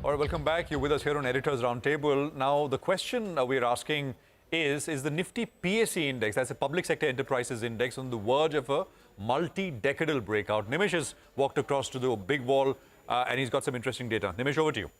All right, welcome back. You're with us here on Editors Roundtable. Now, the question we're asking is the NIFTY PSE Index, that's a Public Sector Enterprises Index, on the verge of a multi-decadal breakout? Nimesh has walked across to the big wall and he's got some interesting data. Nimesh, over to you.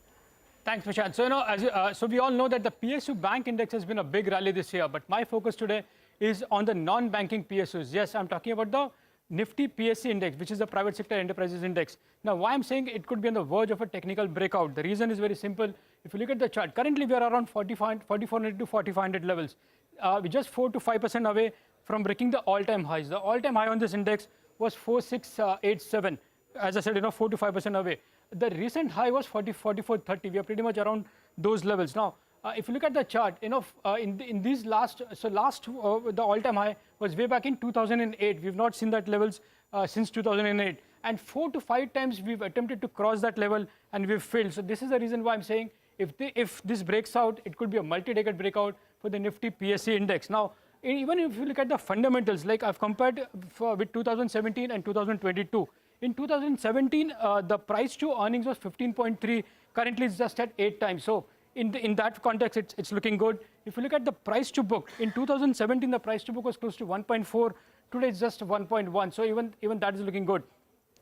Thanks, Prashant. So, so we all know that the PSU Bank Index has been a big rally this year, but my focus today is on the non-banking PSUs. Yes, I'm talking about the NIFTY PSE Index, which is the Private Sector Enterprises Index. Now, why I'm saying it could be on the verge of a technical breakout, the reason is very simple. If you look at the chart, currently we are around 4,400 to 4,500 levels. We're just 4 to 5% away from breaking the all-time highs. The all-time high on this index was 4687. As I said, 4 to 5% away. The recent high was 4430. We are pretty much around those levels. Now, if you look at the chart, in these the all-time high was way back in 2008. We've not seen that levels since 2008. And 4 to 5 times we've attempted to cross that level and we've failed. So this is the reason why I'm saying if this breaks out, it could be a multi-decade breakout for the NIFTY PSE Index. Now, even if you look at the fundamentals, like I've compared with 2017 and 2022. In 2017, the price to earnings was 15.3. Currently, it's just at 8 times. So in that context, it's looking good. If you look at the price to book, in 2017, the price to book was close to 1.4. Today, it's just 1.1. So even that is looking good.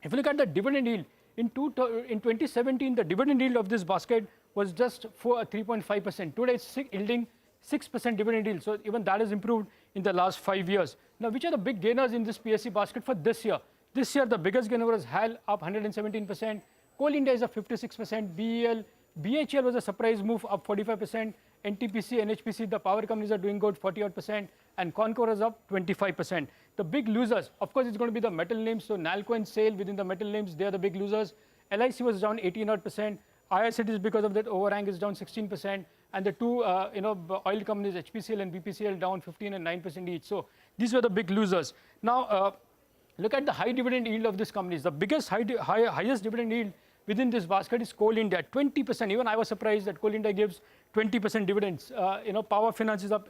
If you look at the dividend yield, in 2017, the dividend yield of this basket was just 3.5%. Today, it's yielding 6% dividend yield. So even that has improved in the last 5 years. Now, which are the big gainers in this PSE basket for this year? This year, the biggest gainer was HAL, up 117%. Coal India is up 56%. BEL, BHEL was a surprise move, up 45%. NTPC, NHPC, the power companies are doing good, 40%. And Concor is up 25%. The big losers, of course, it's going to be the metal names. So NALCO and SAIL within the metal names, they are the big losers. LIC was down 18%. IRCTC, because of that overhang, is down 16%. And the two oil companies, HPCL and BPCL, down 15 and 9% each. So these were the big losers. Now, look at the high dividend yield of these companies. The biggest highest dividend yield within this basket is Coal India, 20%. Even I was surprised that Coal India gives 20% dividends. Power Finance is up,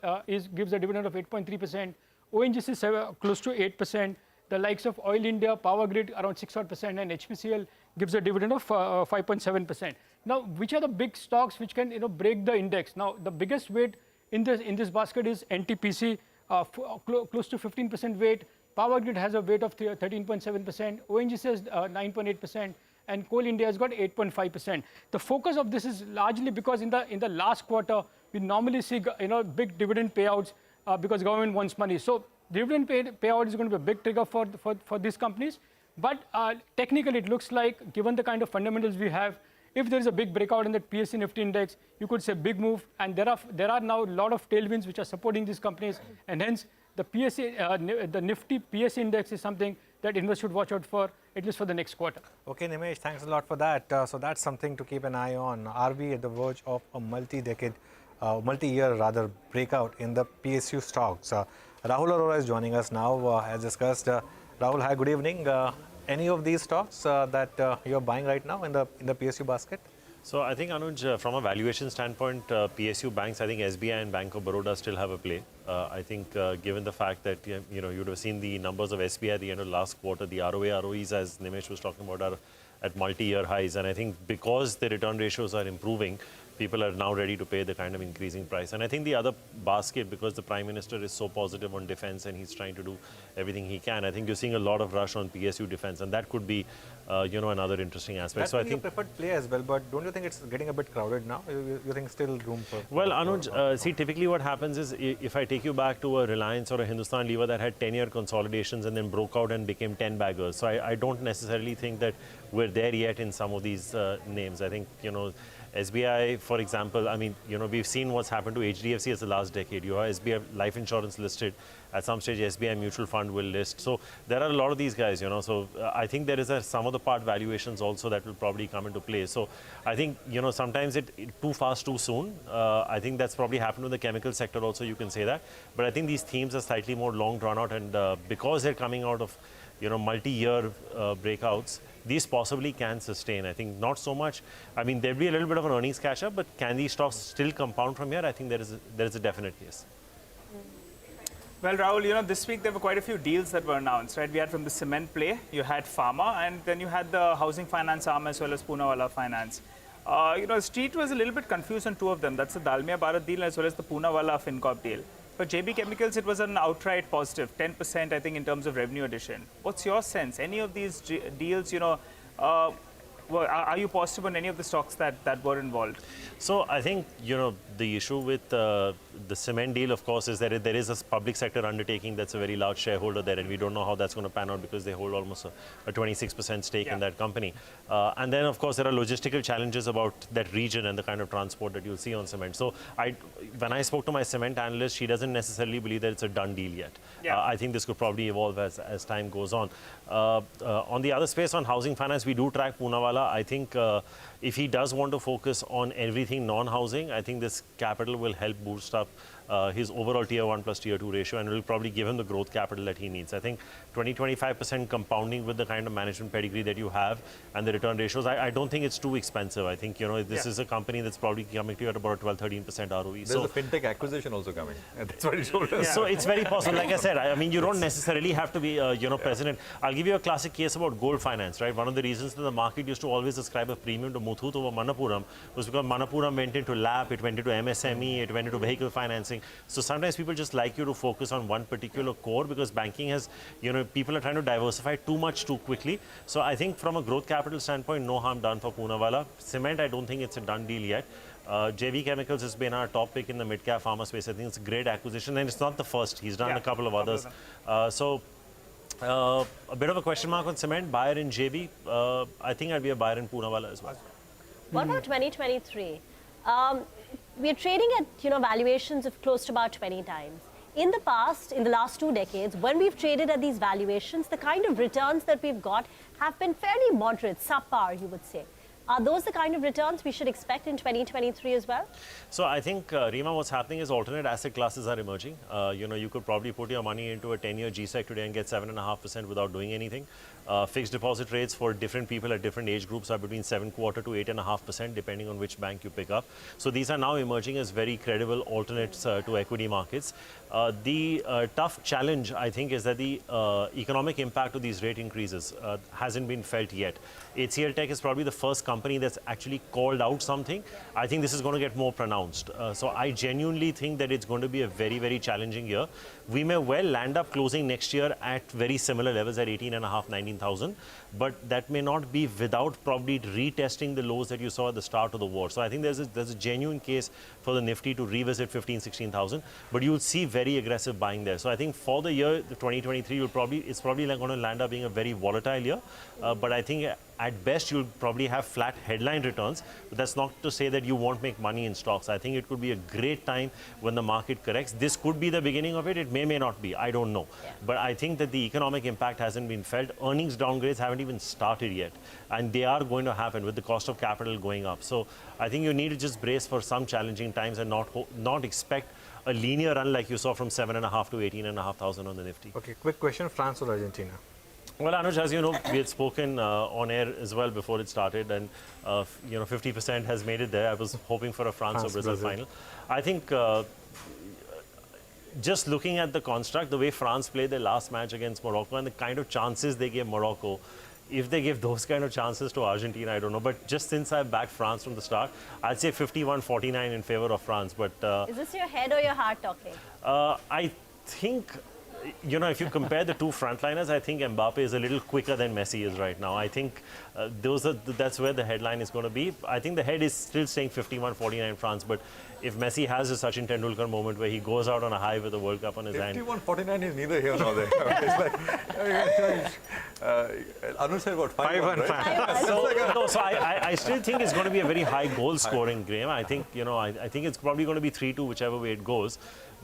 gives a dividend of 8.3%. ONGC is close to 8%. The likes of Oil India, Power Grid around 6%, and HPCL gives a dividend of 5.7%. Now, which are the big stocks which can break the index? Now, the biggest weight in this basket is NTPC, close to 15% weight. Power Grid has a weight of 13.7%, ONGC has 9.8%, and Coal India has got 8.5%. The focus of this is largely because in the last quarter, we normally see big dividend payouts because government wants money. So dividend payout is going to be a big trigger for these companies. But technically, it looks like, given the kind of fundamentals we have, if there is a big breakout in the PSE Nifty Index, you could say big move. And there are now a lot of tailwinds which are supporting these companies, and hence, the NIFTY PSE Index is something that investors should watch out for, at least for the next quarter. Okay, Nimesh, thanks a lot for that. So that's something to keep an eye on. Are we at the verge of a multi-decade, multi-year rather, breakout in the PSU stocks? Rahul Arora is joining us now, as discussed. Rahul, hi, good evening. Any of these stocks that you're buying right now in the PSU basket? So I think, Anuj, from a valuation standpoint, PSU banks, I think SBI and Bank of Baroda still have a play. I think given the fact that, you would have seen the numbers of SBI at the end of last quarter, the ROA, ROEs, as Nimesh was talking about, are at multi-year highs. And I think because the return ratios are improving, people are now ready to pay the kind of increasing price. And I think the other basket, because the Prime Minister is so positive on defense and he's trying to do everything he can, I think you're seeing a lot of rush on PSU defense, and that could be, another interesting aspect. That's your preferred play as well, but don't you think it's getting a bit crowded now? You think still room for... Well, Anuj, see, typically what happens is, if I take you back to a Reliance or a Hindustan Lever that had 10-year consolidations and then broke out and became 10 baggers. So I don't necessarily think that we're there yet in some of these names. I think, SBI, for example, I mean, we've seen what's happened to HDFC as the last decade. You have SBI life insurance listed. At some stage, SBI mutual fund will list. So there are a lot of these guys, So I think there is some of the part valuations also that will probably come into play. So I think, sometimes it too fast, too soon. I think that's probably happened with the chemical sector also, you can say that. But I think these themes are slightly more long drawn out, and because they're coming out of multi-year breakouts, these possibly can sustain. I think not so much. I mean, there'll be a little bit of an earnings catch up, but can these stocks still compound from here? I think there is a definite yes. Well, Rahul, this week there were quite a few deals that were announced, right? We had from the cement play, you had pharma, and then you had the housing finance arm as well as Poonawalla Finance. Street was a little bit confused on two of them. That's the Dalmia Bharat deal as well as the Poonawalla FinCorp deal. For JB Chemicals, it was an outright positive, 10%, I think, in terms of revenue addition. What's your sense? Any of these deals, are you positive on any of the stocks that were involved? So I think, the issue with the cement deal, of course, is that there is a public sector undertaking that's a very large shareholder there, and we don't know how that's going to pan out because they hold almost a 26% stake in that company. And then, of course, there are logistical challenges about that region and the kind of transport that you'll see on cement. So when I spoke to my cement analyst, she doesn't necessarily believe that it's a done deal yet. I think this could probably evolve as time goes on. On the other space, on housing finance, we do track Poonawalla. I think if he does want to focus on everything non-housing, I think this capital will help boost up his overall tier 1 plus tier 2 ratio, and it will probably give him the growth capital that he needs. I think 20-25% compounding with the kind of management pedigree that you have and the return ratios, I don't think it's too expensive. I think, this is a company that's probably coming to you at about 12-13% ROE. There's a fintech acquisition also coming. That's what he told us. So it's very possible. Like I said, I mean, you don't necessarily have to be, president. I'll give you a classic case about gold finance, right? One of the reasons that the market used to always ascribe a premium to Muthoot over Manappuram was because Manappuram went into LAP, it went into MSME, it went into vehicle financing. So sometimes people just like you to focus on one particular core because banking has, people are trying to diversify too much too quickly. So I think from a growth capital standpoint, no harm done for Poonawalla. Cement, I don't think it's a done deal yet. JV Chemicals has been our top pick in the mid-cap pharma space. I think it's a great acquisition, and it's not the first. He's done a couple of others. A bit of a question mark on cement, buyer in JB. I think I'd be a buyer in Poonawalla as well. What about 2023? We're trading at valuations of close to about 20 times. In the past, in the last 2 decades, when we've traded at these valuations, the kind of returns that we've got have been fairly moderate, subpar, you would say. Are those the kind of returns we should expect in 2023 as well? So I think, Reema, what's happening is alternate asset classes are emerging. You could probably put your money into a 10-year G-Sec today and get 7.5% without doing anything. Fixed deposit rates for different people at different age groups are between 7.25% to 8.5%, depending on which bank you pick up. So these are now emerging as very credible alternates to equity markets. The tough challenge, I think, is that the economic impact of these rate increases hasn't been felt yet. HCL Tech is probably the first company that's actually called out something. I think this is going to get more pronounced. So I genuinely think that it's going to be a very, very challenging year. We may well land up closing next year at very similar levels at 18.5, 19,000, but that may not be without probably retesting the lows that you saw at the start of the war. So I think there's a genuine case for the Nifty to revisit 15, 16,000, but you'll see very aggressive buying there. So I think for the year 2023, it's probably going to land up being a very volatile year, but I think at best you'll probably have flat headline returns, but that's not to say that you won't make money in stocks. I think it could be a great time when the market corrects. This could be the beginning of it. It may not be. I don't know. But I think that the economic impact hasn't been felt. Earnings downgrades haven't even started yet, and they are going to happen with the cost of capital going up. So I think you need to just brace for some challenging times and not expect a linear run like you saw from 7.5 to 18,500 on the Nifty. Okay, quick question, France or Argentina? Well, Anuj, as you know, we had spoken on air as well before it started, and 50% has made it there. I was hoping for a France or Brazil final. I think just looking at the construct, the way France played their last match against Morocco and the kind of chances they gave Morocco, if they give those kind of chances to Argentina, I don't know. But just since I've backed France from the start, I'd say 51-49 in favor of France. But is this your head or your heart talking? I think, if you compare the two frontliners, I think Mbappe is a little quicker than Messi is right now. I think that's where the headline is going to be. I think the head is still saying 51-49 France, but if Messi has a Sachin Tendulkar moment where he goes out on a high with the World Cup on his hand. 51-49 is neither here nor there. It's like, Anu said what, 5-1, right? So I still think it's going to be a very high goal scoring game. I think, I think it's probably going to be 3-2, whichever way it goes.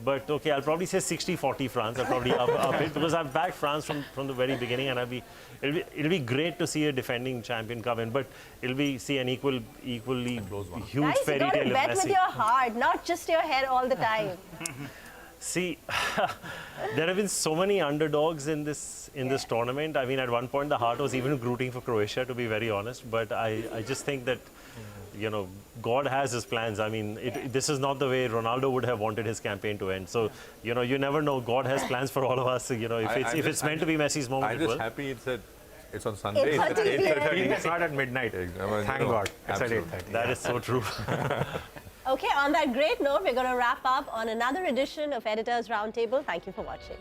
But okay, I'll probably say 60-40 France. I'll probably up it because I've backed France from the very beginning, and it'll be great to see a defending champion come in, but it'll be an equally huge Guys, fairy tale of Messi. you got to bet with your heart, not just your head all the time. See, there have been so many underdogs in this tournament. I mean, at one point the heart was even rooting for Croatia, to be very honest. But I just think that, God has his plans. I mean, this is not the way Ronaldo would have wanted his campaign to end. So, you never know. God has plans for all of us. If it's meant to be Messi's moment, I'm just happy it's at It's on Sunday. It's on TV. 8:30. It's not at midnight. Thank God. It's at 8:30. That is so true. Okay, on that great note, we're going to wrap up on another edition of Editors Roundtable. Thank you for watching.